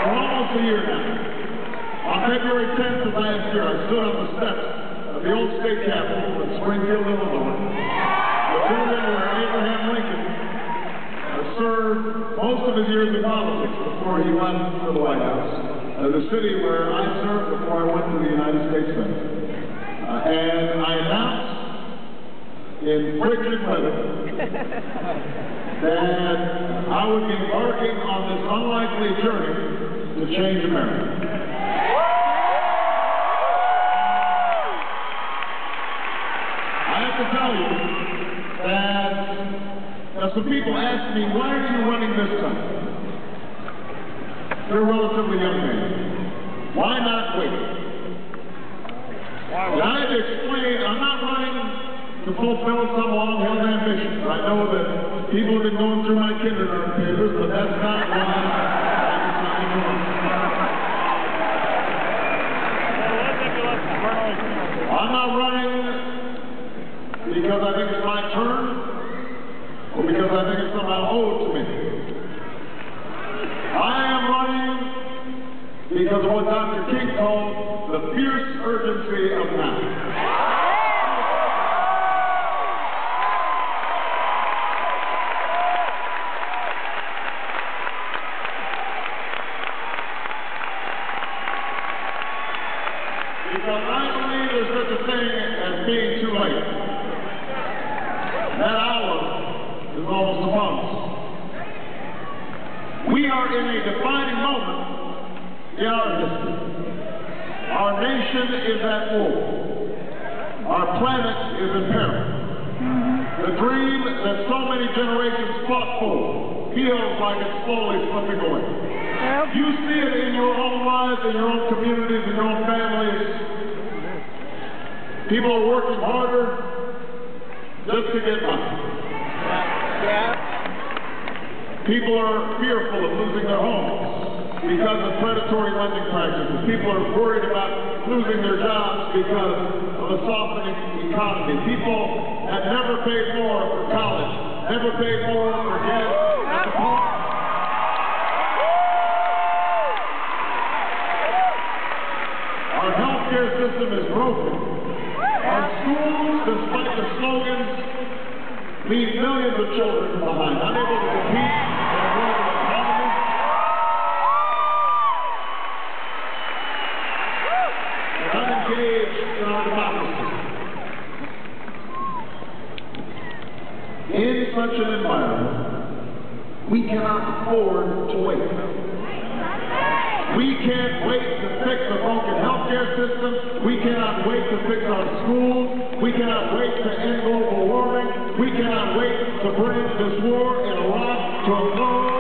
For almost a year now. On February 10th of last year, I stood on the steps of the old state capitol in Springfield, Illinois, the building where Abraham Lincoln served most of his years in politics before he went to the White House, the city where I served before I went to the United States Senate. And I announced in frigid weather that I would be embarking on this unlikely journey to change America. I have to tell you that some people ask me, why are you running this time? You're a relatively young man. Why not wait? And I have to explain, I'm not running to fulfill some long-held ambition. I know that people have been going through my kindergarten papers, but that's not why I decided to run. I'm not running because I think it's my turn, or because I think it's somehow owed to me. I am running because of what Dr. King called the fierce urgency of now. Because I believe there's such a thing as being too late. That hour is almost upon us. We are in a defining moment in our history. Our nation is at war. Our planet is in peril. The dream that so many generations fought for feels like it's slowly slipping away. You see it in your own lives, in your own communities, in your own families. People are working harder just to get by. People are fearful of losing their homes because of predatory lending practices. People are worried about losing their jobs because of a softening economy. People have never paid more for college, never paid more for gas at the pump. Our healthcare system is broken. Our schools, despite the slogans, leave millions of children behind, unable to compete in a global economy. And unengaged in our democracy. In such an environment, we cannot afford to wait. We can't wait to fix a broken healthcare system. We cannot wait to fix our schools. We cannot wait to end global warming. We cannot wait to bring this war in Iraq to a close.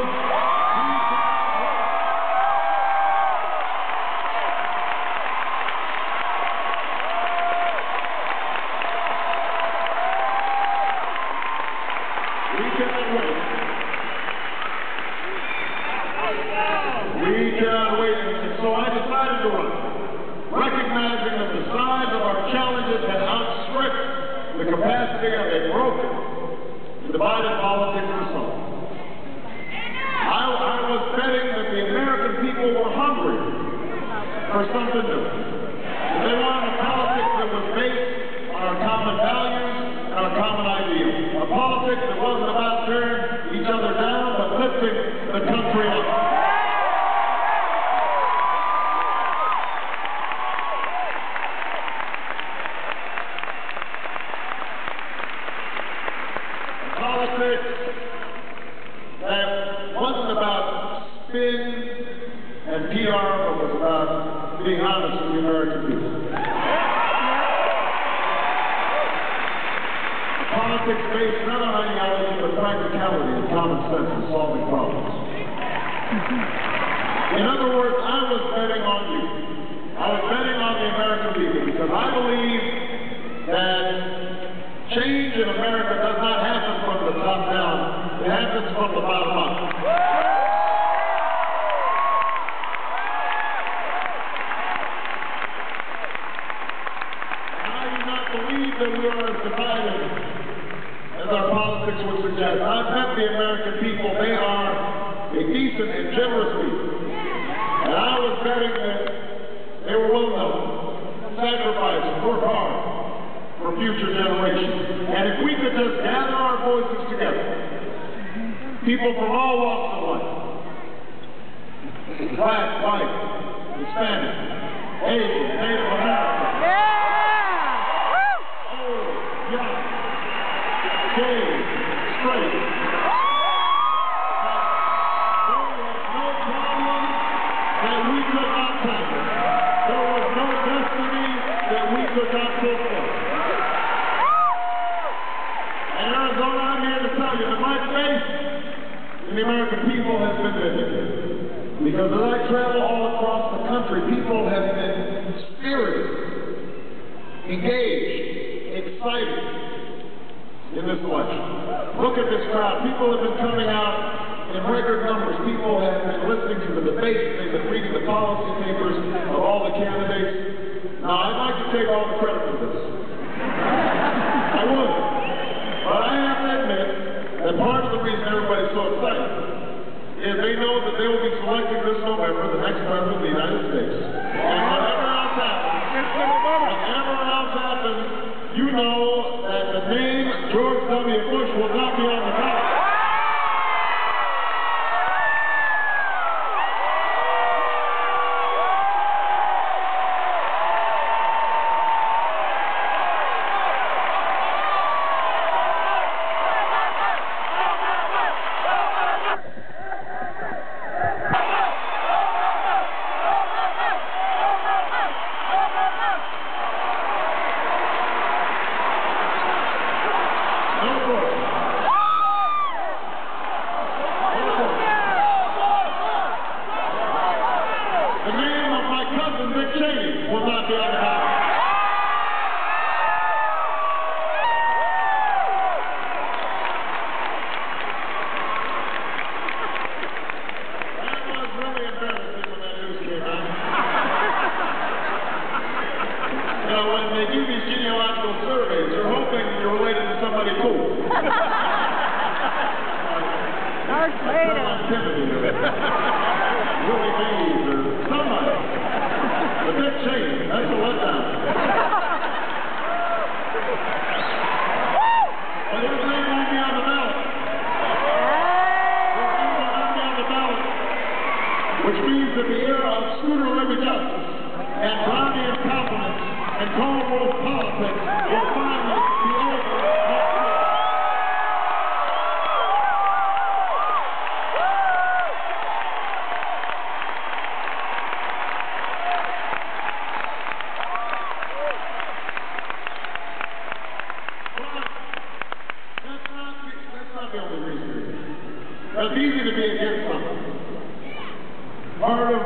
We cannot wait. We cannot wait. And so I decided to run, recognizing that the size of our challenges had outstripped the capacity of a broken, divided politics to solve. I was betting that the American people were hungry for something new. They wanted a politics that was based on our common values and our common ideals. A politics that wasn't about tearing each other down, but lifting the country up. Politics that wasn't about spin and PR, but was about being honest with the American people. Politics based not on ideology, but practicality and common sense in solving problems. In other words, I was betting on you. I was betting on the American people because I believe that change in America does not happen from the top down. It happens from the bottom up. And I do not believe that we are as divided as our politics would suggest. I bet the American people, they are a decent and generous people. was betting that they were well known, sacrifice, work hard for future generations. And if we could just gather our voices together, people from all walks of life, black, white, Hispanic, Asian, Native American, old, young, gay, straight. There was no problem that we could not tackle. There was no destiny that we could not fulfill. And Arizona, I'm here to tell you that my faith in the American people has been vindicated. Because as I travel all across the country, people have been spirited, engaged, excited in this election. Look at this crowd. People have been coming out in record numbers. People have been listening to the debates. They've been reading the policy papers of all the candidates. Now, I'd like to take all the credit for this. I would. But I have to admit that part of the reason everybody's so excited is they know that they will be selecting this November the next president of the United States. And whatever else happens, you know that the name George W. Bush will not be on the ballot. Which means that the era of scooter-living justice and Brownian compliments and cold war politics will finally be over next year. But that's not the only reason. It's easy to be against something. Part of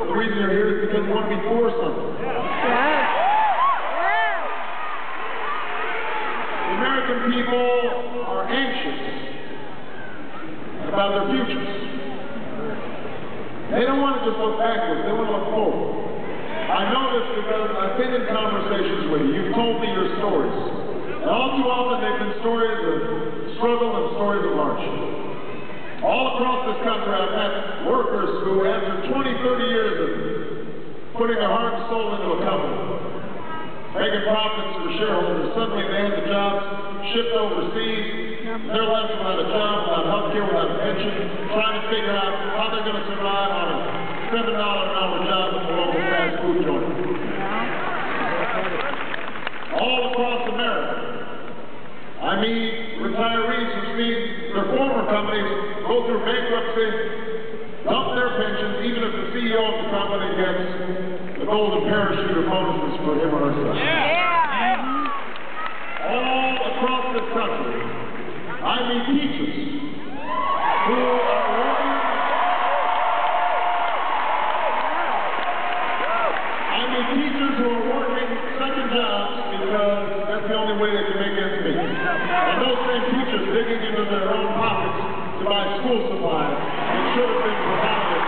the reason you're here is because you want to be for something. The American people are anxious about their futures. They don't want to just look backwards, they want to look forward. I know this because I've been in conversations with you. You've told me your stories. And all too often they've been stories of struggle and stories of hardship. All across this country, I've met workers who, after 20, 30 years of putting their heart and soul into a company, making profits for shareholders, suddenly they had the jobs shipped overseas. They're left without a job, without health care, without a pension, trying to figure out how they're going to survive on a $7 an hour job at the local fast food joint. All across America. I mean, retirees who've seen their former companies go through bankruptcy, dump their pensions, even if the CEO of the company gets the golden parachute or bonuses for him or herself. All across this country, I meet teachers who are working. I meet teachers who are working second jobs because that's the only way they can make ends meet. And those same teachers digging into their own pockets to buy school supplies that should have been provided.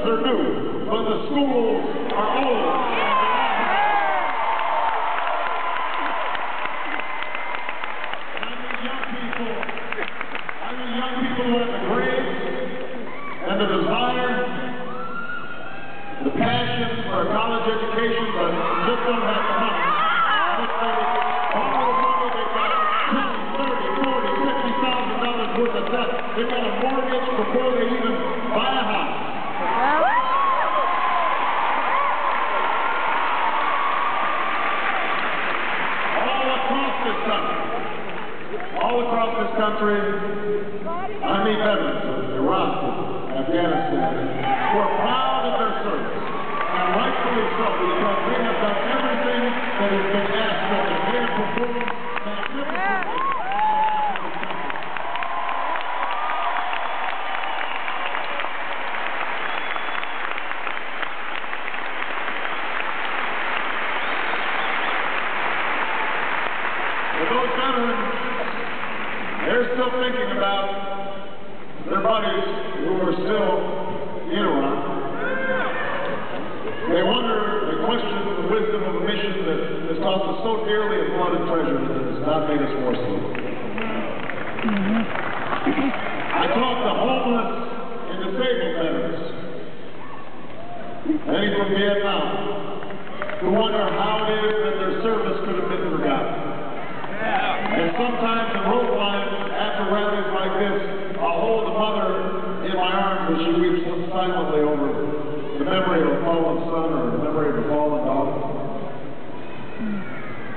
are new, but the schools are old. I need young people who have the grades and the desire, the passion for a college education, but just don't have the money. And if they borrow money, they've got $20, $30, $40, $50,000 worth of debt. They've got a mortgage before they even buy a house. All across this country, I meet veterans of Iraq, Afghanistan, who are proud of their service, and rightfully so, because they have done everything that has been asked of them. They have performed magnificently. But those veterans, they're still thinking about their buddies who are still in Iraq. They wonder, they question the wisdom of a mission that has cost us so dearly in blood and treasure that has not made us more so. I talk to homeless and disabled veterans, many from Vietnam, who wonder how it is that their service could have been forgotten. And sometimes in rope lines, after rallies like this, I'll hold a mother in my arms as she weeps silently over the memory of a fallen son or the memory of a fallen daughter.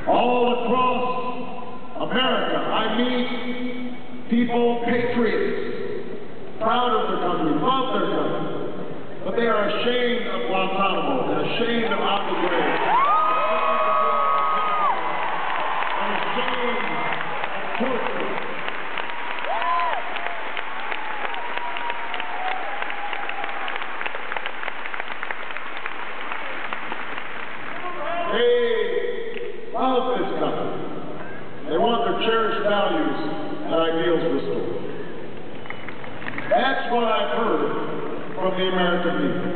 All across America, I meet people, patriots, proud of their country, love their country, but they are ashamed of Guantanamo and ashamed of Abu Ghraib. They love this country. They want their cherished values and ideals restored. That's what I've heard from the American people.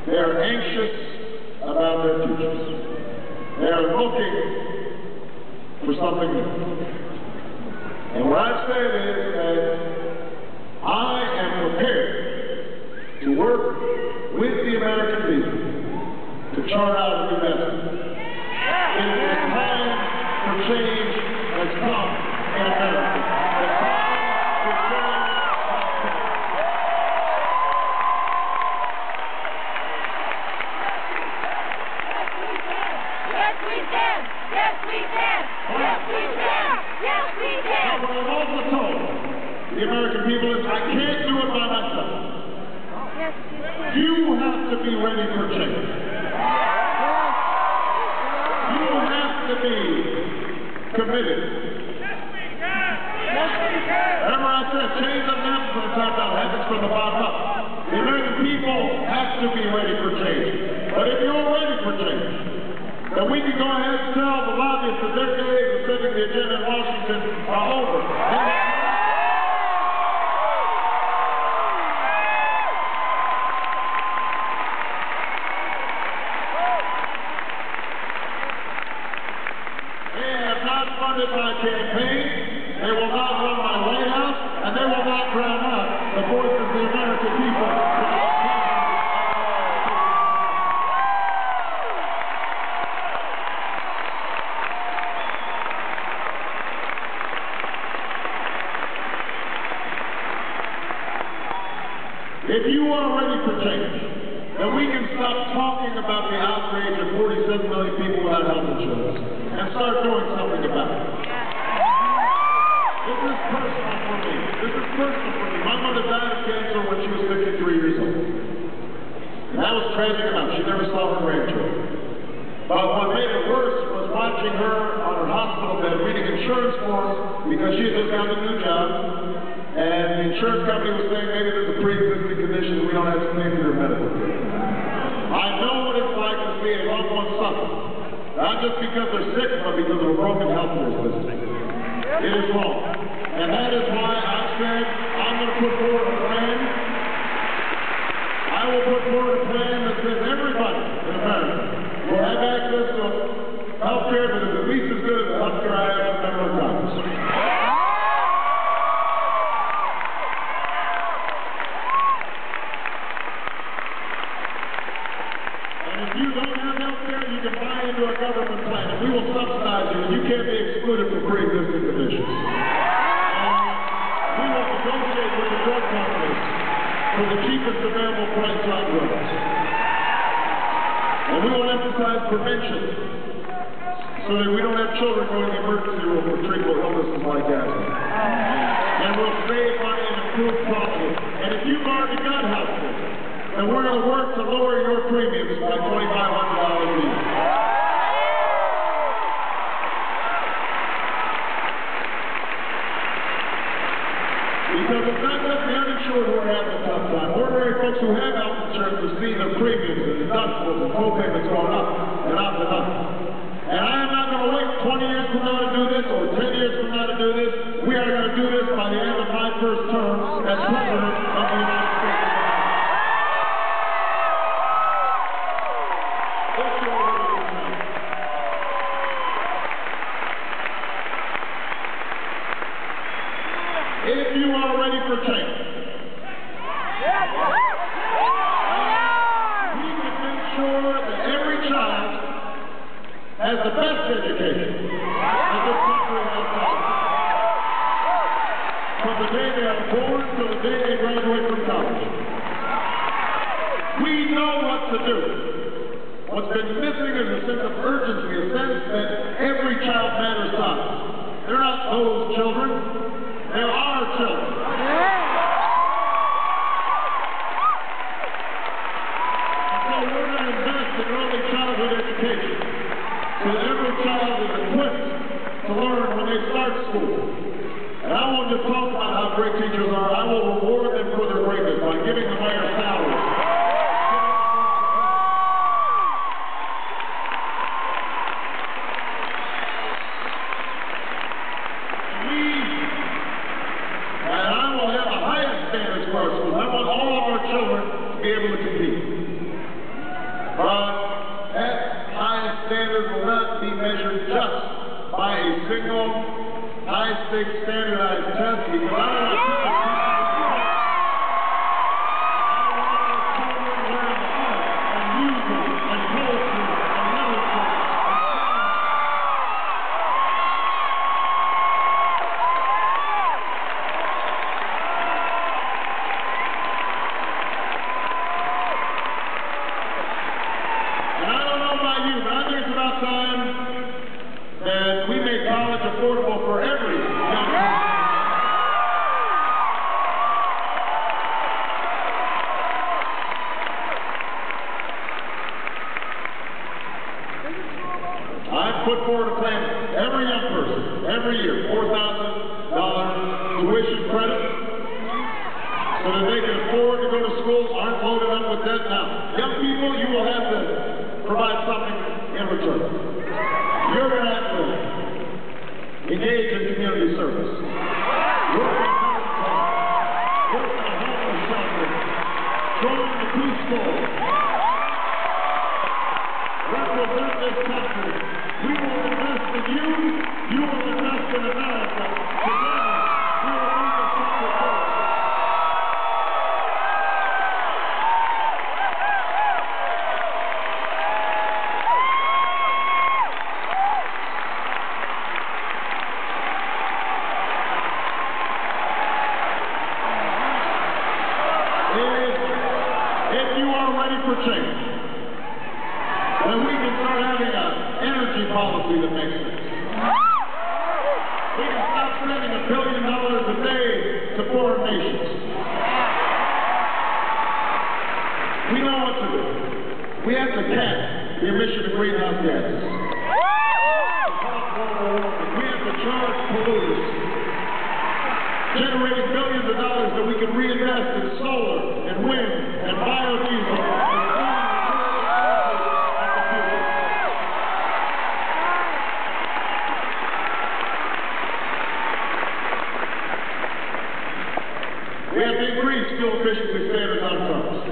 They are anxious about their futures. They are looking for something new. And what I've said is that I am prepared to work with the American people to chart out a new destiny. The time for change has come in America. The time for change has come. Yes, we can! Yes, we can! Yes, we can! Yes, we can! Now, what I've also told the American people is I can't do it by myself. Yes, we can! You have to be ready for change. You have to be committed. Remember I said, change doesn't happen from the top down, it happens from the bottom up. The American people have to be ready for change. But if you're ready for change, then we can go ahead and tell the lobbyists that their days of setting the agenda in Washington are over. Funded my campaign, they will not run my White House, and they will not drown out the voice of the American people. If you are ready for change, then we can stop talking about the outrage of 47 million people without health insurance and start doing something about it. This is personal for me. This is personal for me. My mother died of cancer when she was 53 years old. And that was tragic enough. She never saw her grandchildren. But what made it worse was watching her on her hospital bed reading insurance forms because she had just gotten a new job. And the insurance company was saying maybe there's a pre-existing condition and we don't have to pay for your medical care. I know what it's like to see a loved one suffer. Not just because they're sick, but because of a broken health care system. It is wrong. And that is why I said I'm going to put forward a plan. I will for the cheapest available price on drugs. And we will emphasize prevention so that we don't have children going to the emergency room with treatable illnesses like asthma. And we'll save money and improve quality. And if you've already got health care, then we're going to work to lower your premiums by $2,500 a year. Because it's not just the uninsured who are having a tough time. Ordinary folks who have health insurance have seen their premiums and deductibles and co-payments going up and up and up. And I am not going to wait 20 years from now to do this or 10 years from now to do this. We are going to do this by the end of my first term as President of the United States. If you are ready for change, we can make sure that every child has the best education that this country has to offer. From the day they are born to the day they graduate from college. We know what to do. What's been missing is a sense of urgency, a sense that every child matters to us. They're not those children. They're our children. And so we're going to invest in early childhood education so that every child is equipped to learn when they start school. And I won't just talk about how great teachers are. I will reward them for their greatness by giving them higher salaries. Be able to compete. But that high standard will not be measured just by a single high-stakes standardized test, because I don't want people to I want our children learning art and music and poetry and literature and that we make college affordable for every young person. I've put forward a plan for every young person, every year, $4,000 tuition credit, so that they can afford to go to school, aren't loaded up with debt now. Young people, you will have to provide something in return. You're going to have to engage in community service. Work in a homeless shelter. Join the Peace Corps. Represent this country. We will invest in you. You will invest in America. Together, we will move this country forward. If you are ready for change, then we can start having an energy policy that makes sense. We can stop spending $1 billion a day to foreign nations. We know what to do. We have to cap the emission of greenhouse gases. We have to charge polluters, generating billions of dollars that we can reinvest in solar and wind and biodiesel and we have to increase fuel efficiency standards on trucks.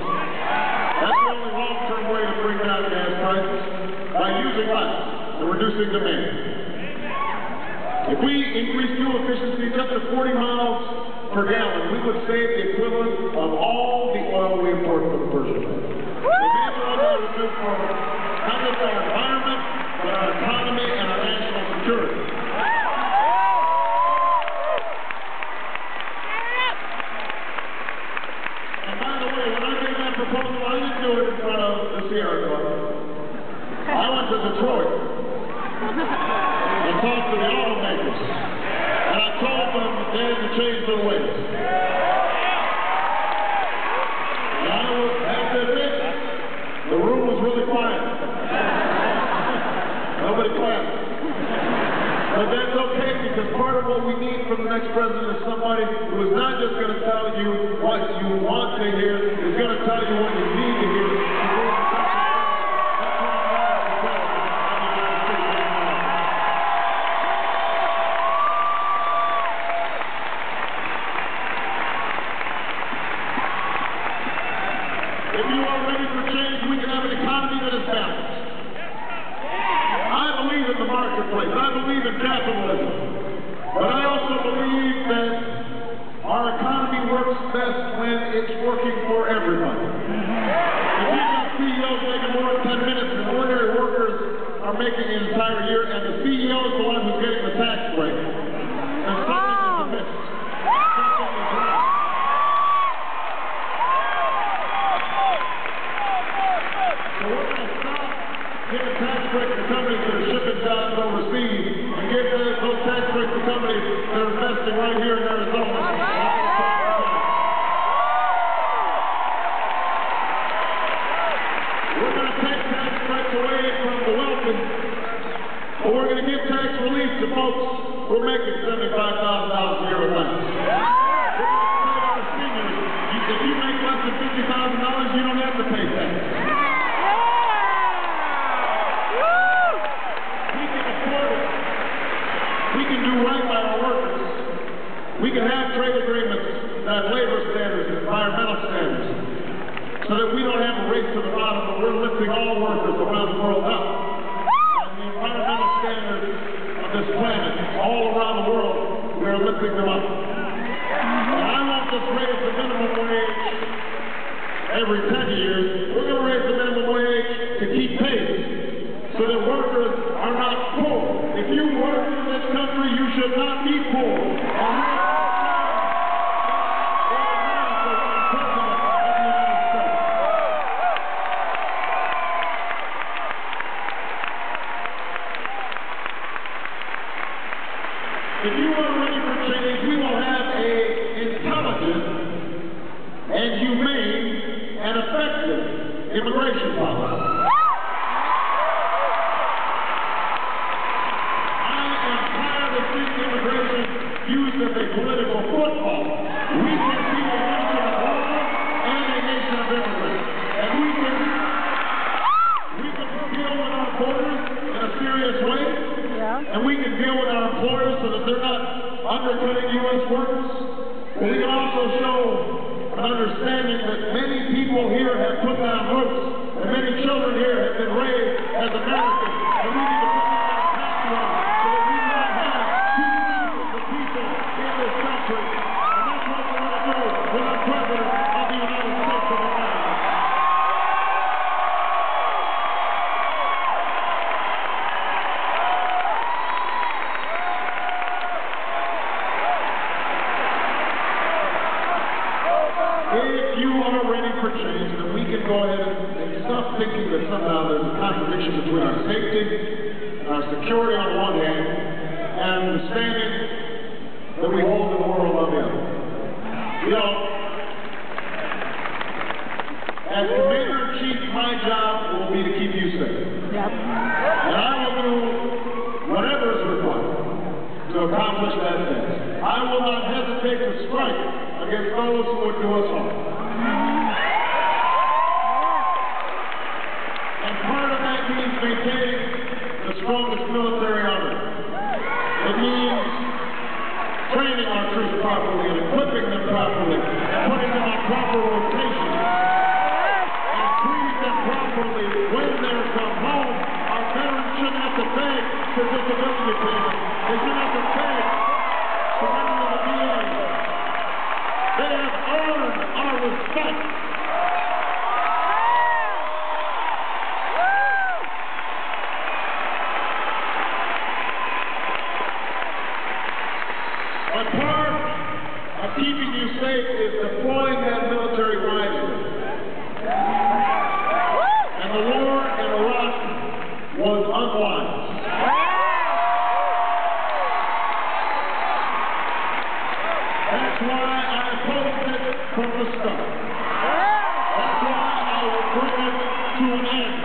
That's the only long-term way to bring down gas prices, by using less and reducing demand. If we increase fuel efficiency just to 40 miles per gallon, we would save the equivalent of all the oil we import from the Persian Gulf. These are all going to do for not just our environment, but our economy and our national security. And by the told them I didn't do it in front of the Sierra Club. I went to Detroit and talked to the automakers. And I told them that they had to change their ways. And I would have to admit, the room was really quiet. Nobody clapped. But that's okay, because part of what we need from the next president is somebody who is not just going to tell you what you want to hear, is going to tell you what you need to hear. If you are ready for change, we can have an economy that is balanced. I believe in the marketplace. I believe in capitalism. But I also believe that our economy works best when it's working for everybody. If you've got CEOs making more in 10 minutes than ordinary workers are making an entire year, and the CEO is the one who's getting the tax break, then something is amiss. Something is wrong. So we're going to stop giving tax breaks to companies that are shipping jobs overseas and give those tax breaks to companies that are investing right here in Arizona. We're going to take tax breaks away from the wealthy, but we're going to give tax relief to folks who are making $75,000 a year or less. We're going to spread our seniors. If you make less than $50,000, you don't have to pay tax. We can do right by our workers. We can have trade agreements that have labor standards and environmental standards so that we don't have a race to the bottom, but we're lifting all workers around the world up. And the environmental standards of this planet, all around the world, we are lifting them up. And I won't just raise the minimum wage every 10 years. We're going to raise the minimum wage to keep pace, so that workers are not poor. If you work in this country, you should not be poor. If you are ready for change, we will have an intelligent and humane and effective immigration policy. Immigration used as a political football. We can be a nation of law and a nation of immigrants. And we can deal with our borders in a serious way. Yeah. And we can deal with our employers so that they're not undercutting U.S. workers. But we can also show an understanding that many people here have put down roots, and many children here have been raised as Americans. And we need to put them on a pathway so that we not have in this country, and that's what we're going to do with the President of the United States of America. If you are ready for change, then we can go ahead and stop thinking that somehow there's a contradiction between our safety and our security on one hand and the standing that we hold in the world on the other. You know, as Commander-in-Chief, my job will be to keep you safe. Yep. And I will do whatever is required to accomplish that task. I will not hesitate to strike against those who would do us harm. And part of that means maintaining the strongest military on earth. It means training our troops properly and equipping them properly and putting them on proper rotation and treating them properly when they come home. Our veterans shouldn't have to beg for disability payments. They shouldn't have to beg for money to the VA. They have earned our respect. But part of keeping you safe is deploying that military wisely. from the start. That's why I will bring it to an end.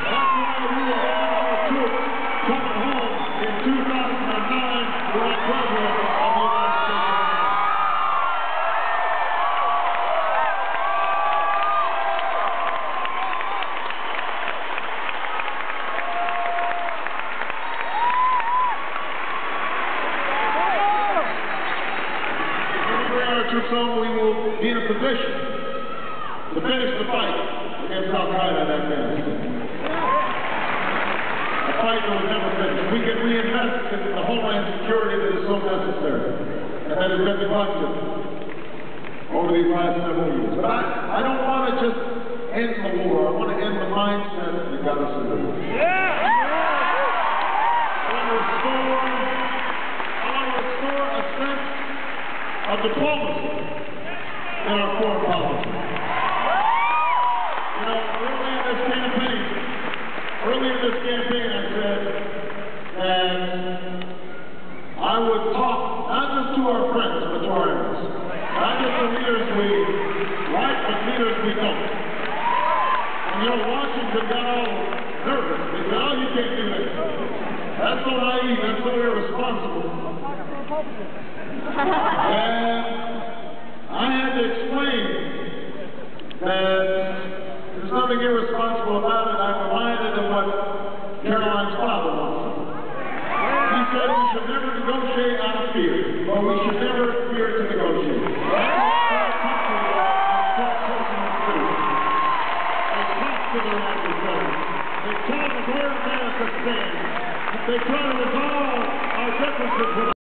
That's why we will have our troops coming home in 2009 with the President of the United States of America. So we will be in a position to finish the fight against Al-Qaeda in Afghanistan. A fight that was never finished. We can reinvest in the homeland security that is so necessary and that has been neglected over these last several years. But I don't want to just end the war. I want to end the mindset that got us into the war. I want to restore a sense of diplomacy in our foreign policy. You know, early in this campaign, I said that I would talk not just to our friends, but to our enemies. Not just the leaders we like, but leaders we don't. And you know, Washington got all nervous. They said, oh, you can't do that. That's so naive, that's so irresponsible. And I had to explain that there's nothing irresponsible about it. I'm reminded of what Caroline's father once said. He said we should never negotiate out of fear, but we should never fear to negotiate. That's what our country is presidents do. They talk to their adversaries. They tell them where America stands. They try to resolve